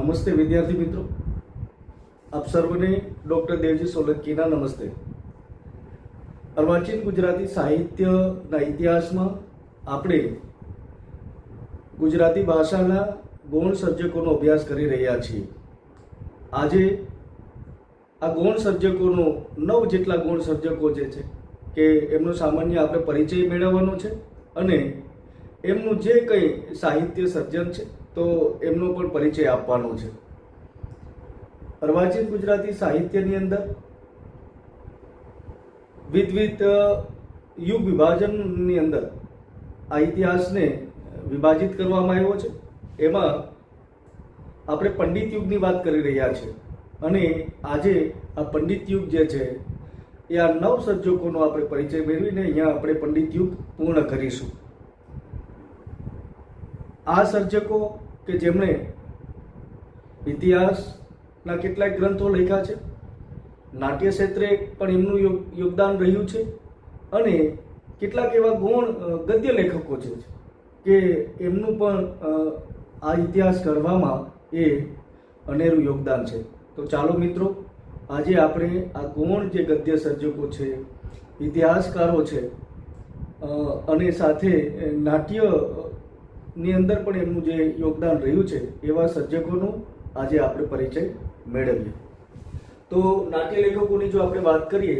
નમસ્તે વિદ્યાર્થી મિત્રો, આપ સર્વને ડૉક્ટર દેવજી સોલંકીના નમસ્તે. અર્વાચીન ગુજરાતી સાહિત્યના ઇતિહાસમાં આપણે ગુજરાતી ભાષાના ગૌણ સર્જકોનો અભ્યાસ કરી રહ્યા છીએ. આજે આ ગૌણ સર્જકોનો 9 જેટલા ગૌણ સર્જકો જે છે કે એમનો સામાન્ય આપણે પરિચય મેળવવાનો છે અને એમનું જે કંઈ સાહિત્ય સર્જન છે તો એમનો પણ પરિચય આપવાનો છે. અર્વાચીન ગુજરાતી સાહિત્યની અંદર વિવિધ યુગ વિભાજનની અંદર આ ઇતિહાસને વિભાજિત કરવામાં આવ્યો છે. એમાં આપણે પંડિત યુગની વાત કરી રહ્યા છીએ અને આજે આ પંડિત યુગ જે છે એ આ 9 સર્જકોનો આપણે પરિચય મેળવીને અહીંયા આપણે પંડિત યુગ પૂર્ણ કરીશું. આ સર્જકો કે જેમણે ઇતિહાસના કેટલાક ગ્રંથો લખ્યા છે, નાટ્ય ક્ષેત્રે પણ એમનું યોગદાન રહ્યું છે અને કેટલાક એવા ગૌણ ગદ્ય લેખકો છે કે એમનું પણ આ ઇતિહાસ ઘડવામાં એ અનેરું યોગદાન છે. તો ચાલો મિત્રો, આજે આપણે આ ગૌણ જે ગદ્ય સર્જકો છે, ઇતિહાસકારો છે અને સાથે નાટ્ય ની અંદર પણ એમનું જે યોગદાન રહ્યું છે એવા સર્જકોનો આજે આપણે પરિચય મેળવીએ. તો નાટ્ય લેખકોની જો આપણે વાત કરીએ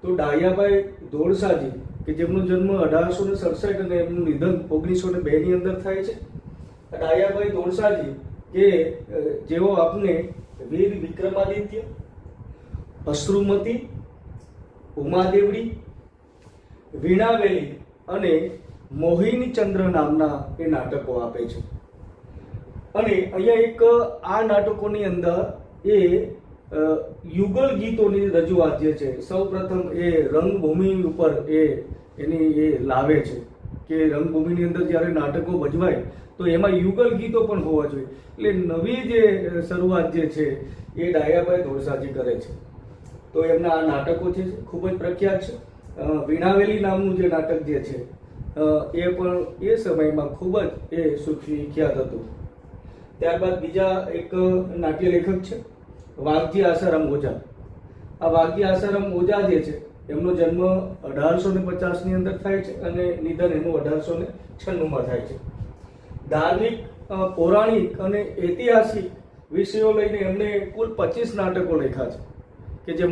તો ડાયાભાઈ ધોળસાજી કે જેમનો જન્મ 1867 અને એમનું નિધન 1902 ની અંદર થાય છે. ડાયાભાઈ ધોળસાજી કે જેઓ આપને વીર વિક્રમાદિત્ય, અશ્રુમતી, ઉમાદેવડી, વીણાવેલી અને મોહિની ચંદ્ર નામના એ નાટકો આપે છે. અને અહીંયા એક આ નાટકોની અંદર એ યુગલ ગીતોની રજૂઆત જે છે સૌ પ્રથમ એ રંગભૂમિ ઉપર એની એ લાવે છે કે રંગભૂમિની અંદર જ્યારે નાટકો ભજવાય તો એમાં યુગલ ગીતો પણ હોવા જોઈએ. એટલે નવી જે શરૂઆત જે છે એ ડાયાભાઈ ધોળસાજી કરે છે. તો એમના આ નાટકો છે ખૂબ જ પ્રખ્યાત છે. વીણાવેલી નામનું જે નાટક જે છે એ પણ એ સમયમાં ખૂબ જ એ સુખ્યાત હતું. ત્યારબાદ બીજા એક નાટ્ય લેખક છે વાઘજી આસારામ ઓઝા. આ વાઘજી આસારામ ઓઝા જે છે એમનો જન્મ 1850 ની અંદર થાય છે અને નિધન એનું 1896 થાય છે. ધાર્મિક, પૌરાણિક અને ઐતિહાસિક વિષયો લઈને એમણે કુલ 25 નાટકો લખ્યા છે કે જેમાં